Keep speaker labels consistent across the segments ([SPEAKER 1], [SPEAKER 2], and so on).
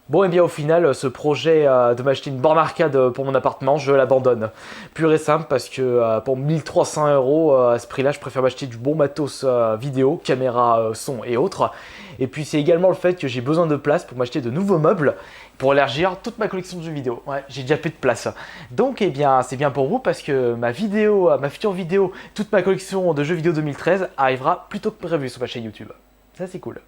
[SPEAKER 1] Bon, et bien au final, ce projet de m'acheter une borne arcade pour mon appartement, je l'abandonne. Pur et simple parce que pour 1 300 € à ce prix-là, je préfère m'acheter du bon matos vidéo, caméra, son et autres. Et puis c'est également le fait que j'ai besoin de place pour m'acheter de nouveaux meubles pour élargir toute ma collection de jeux vidéo. Ouais, j'ai déjà plus de place. Donc, eh bien, c'est bien pour vous parce que ma vidéo, ma future vidéo, toute ma collection de jeux vidéo 2013 arrivera plus tôt que prévu sur ma chaîne YouTube. Ça, c'est cool.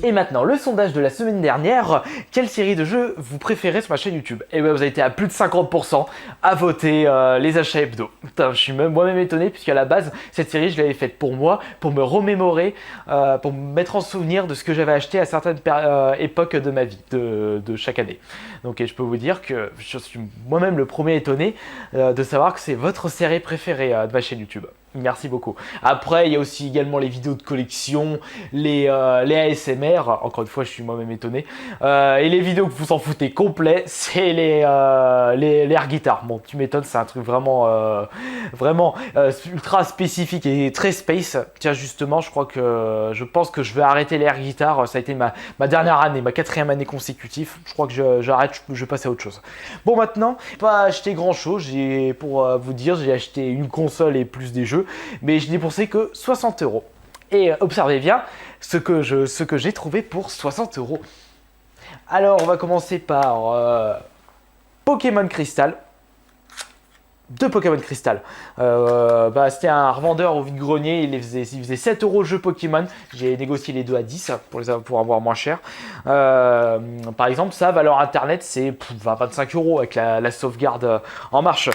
[SPEAKER 1] Et maintenant, le sondage de la semaine dernière. Quelle série de jeux vous préférez sur ma chaîne YouTube? Et bien, vous avez été à plus de 50% à voter les achats hebdo. Putain, je suis même moi-même étonné puisqu'à la base, cette série, je l'avais faite pour moi, pour me remémorer, pour me mettre en souvenir de ce que j'avais acheté à certaines époques de ma vie, de chaque année. Donc, et je peux vous dire que je suis moi-même le premier étonné de savoir que c'est votre série préférée de ma chaîne YouTube. Merci beaucoup. Après, il y a aussi également les vidéos de collection, les ASMR, encore une fois, je suis moi-même étonné. Et les vidéos que vous en foutez complet, c'est les air guitars. Bon, tu m'étonnes, c'est un truc vraiment ultra spécifique et très space. Tiens, justement, je pense que je vais arrêter les air guitars. Ça a été ma dernière année, ma 4e année consécutive. Je crois que j'arrête, je vais passer à autre chose. Bon, maintenant, pas acheté grand-chose. Pour vous dire, j'ai acheté une console et plus des jeux, mais je n'ai dépensé que 60 €. Et observez bien ce que j'ai trouvé pour 60 €. Alors, on va commencer par Pokémon Crystal. Deux Pokémon Crystal. C'était un revendeur au vide-grenier, il faisait 7 € le jeu Pokémon. J'ai négocié les deux à 10 pour avoir moins cher. Par exemple, sa valeur internet, c'est 25 € avec la sauvegarde en marche.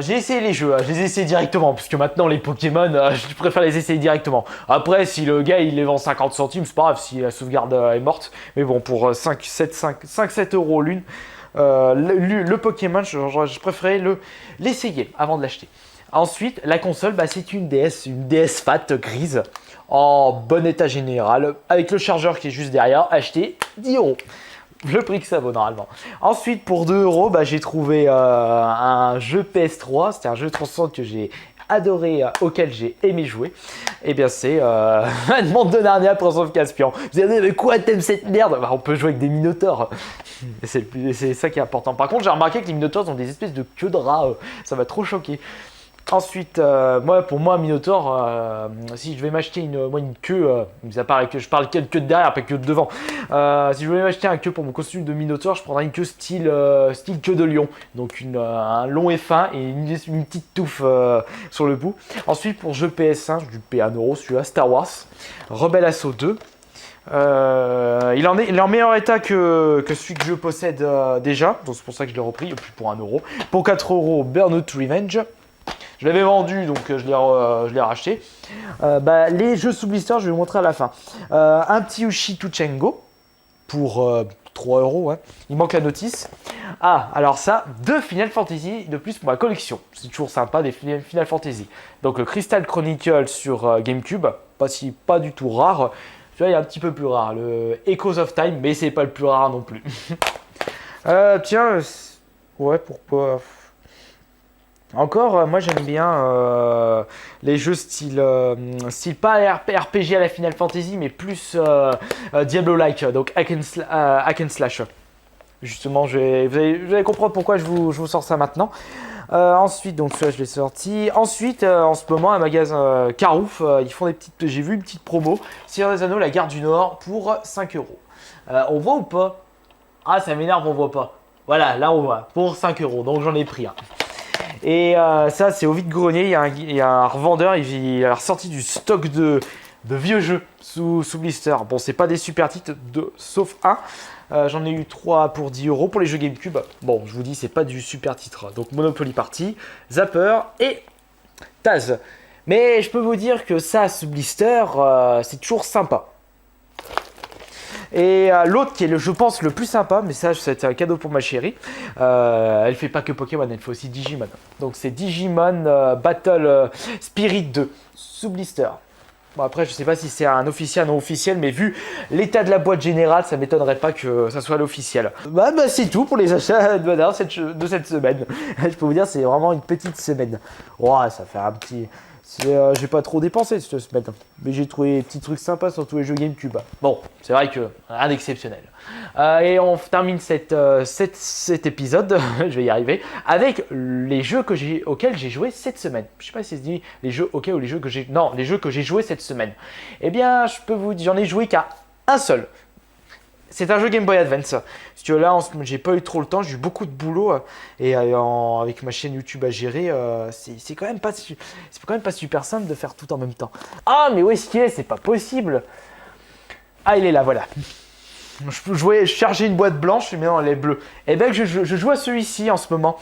[SPEAKER 1] J'ai essayé les jeux, je les ai essayés directement, puisque maintenant les Pokémon, je préfère les essayer directement. Après, si le gars il les vend 50 centimes, c'est pas grave si la sauvegarde est morte. Mais bon, pour 5-7 € l'une, le Pokémon, je préférais l'essayer avant de l'acheter. Ensuite, la console, c'est une DS Fat grise, en bon état général, avec le chargeur qui est juste derrière, acheté 10 €. Le prix que ça vaut normalement. Ensuite, pour 2 €, j'ai trouvé un jeu PS3. C'était un jeu 360 que j'ai adoré, auquel j'ai aimé jouer. Et bien, c'est Monde de Narnia, Prince of Caspian. Vous allez dire, mais quoi, t'aimes cette merde? On peut jouer avec des minotaures. C'est ça qui est important. Par contre, j'ai remarqué que les minotaures ont des espèces de queues de rats. Ça m'a trop choqué. Ensuite, pour moi, un Minotaur, si je vais m'acheter une queue, mis à part que je parle queue de derrière, pas queue de devant. Si je voulais m'acheter un queue pour mon costume de Minotaur, je prendrais une queue style queue de lion. Donc un long et fin et une petite touffe sur le bout. Ensuite, pour jeu PS1, je lui paie 1 € celui-là, Star Wars, Rebel Assault 2. Il est en meilleur état que celui que je possède déjà, donc c'est pour ça que je l'ai repris, et puis pour 1 €. Pour 4 € Burnout Revenge. Je l'avais vendu, donc je l'ai racheté. Les jeux sous blister, je vais vous montrer à la fin. Un petit Ushi Tuchengo pour 3 €. Ouais. Il manque la notice. Ah, alors ça, 2 Final Fantasy de plus pour ma collection. C'est toujours sympa, des Final Fantasy. Donc le Crystal Chronicle sur GameCube, pas du tout rare. Celui-là, il est un petit peu plus rare. Le Echoes of Time, mais c'est pas le plus rare non plus. Ouais, pourquoi? Encore, moi j'aime bien les jeux style pas RPG à la Final Fantasy, mais plus Diablo-like, donc hack and slash. Justement, vous allez comprendre pourquoi je vous sors ça maintenant. Ensuite, donc celui-là je l'ai sorti. Ensuite, en ce moment, un magasin Carouf, j'ai vu une petite promo. Seigneur des Anneaux, la Gare du Nord, pour 5 €. On voit ou pas? Ah, ça m'énerve, on voit pas. Voilà, là on voit, pour 5 €, donc j'en ai pris un. Et ça, c'est au vide-grenier. Il y a un revendeur, il a ressorti du stock de vieux jeux sous blister. Bon, c'est pas des super titres, sauf un. J'en ai eu 3 pour 10 € pour les jeux GameCube. Bon, je vous dis, c'est pas du super titre. Donc Monopoly Party, Zapper et Taz. Mais je peux vous dire que ça, sous blister, c'est toujours sympa. Et l'autre qui est, je pense, le plus sympa, mais ça, c'était un cadeau pour ma chérie. Elle fait pas que Pokémon, elle fait aussi Digimon. Donc c'est Digimon Battle Spirit 2 sous blister. Bon, après, je sais pas si c'est un officiel, non officiel, mais vu l'état de la boîte générale, ça m'étonnerait pas que ça soit l'officiel. C'est tout pour les achats de cette semaine. Je peux vous dire, c'est vraiment une petite semaine. Ouais, ça fait un petit. J'ai pas trop dépensé cette semaine, mais j'ai trouvé des petits trucs sympas sur tous les jeux GameCube. Bon, c'est vrai que rien d'exceptionnel. Et on termine cet épisode, je vais y arriver, avec les jeux auxquels j'ai joué cette semaine. Je sais pas si ça se dit les jeux auxquels ou les jeux que j'ai. Non, les jeux que j'ai joué cette semaine. Eh bien, j'en ai joué qu'à un seul. C'est un jeu Game Boy Advance. Parce que là, j'ai pas eu trop le temps, j'ai eu beaucoup de boulot et avec ma chaîne YouTube à gérer, c'est quand même pas super simple de faire tout en même temps. Ah, mais où est-ce qu'il est? C'est pas possible. Ah, il est là, voilà. Je chargeais une boîte blanche, mais non, elle est bleue. Et bien, je joue à celui-ci en ce moment.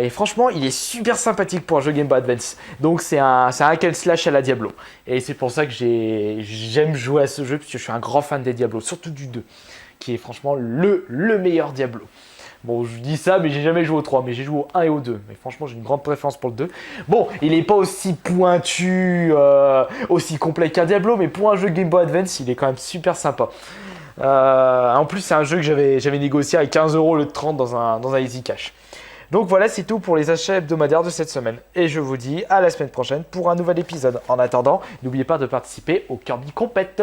[SPEAKER 1] Et franchement, il est super sympathique pour un jeu Game Boy Advance. Donc, c'est un hack and slash à la Diablo. Et c'est pour ça que j'aime jouer à ce jeu, parce que je suis un grand fan des Diablo, surtout du 2, qui est franchement le meilleur Diablo. Bon, je dis ça, mais j'ai jamais joué au 3, mais j'ai joué au 1 et au 2. Mais franchement, j'ai une grande préférence pour le 2. Bon, il n'est pas aussi pointu, aussi complet qu'un Diablo, mais pour un jeu Game Boy Advance, il est quand même super sympa. En plus, c'est un jeu que j'avais négocié à 15 € le 30 dans un Easy Cash. Donc voilà, c'est tout pour les achats hebdomadaires de cette semaine. Et je vous dis à la semaine prochaine pour un nouvel épisode. En attendant, n'oubliez pas de participer au Kirby Compete.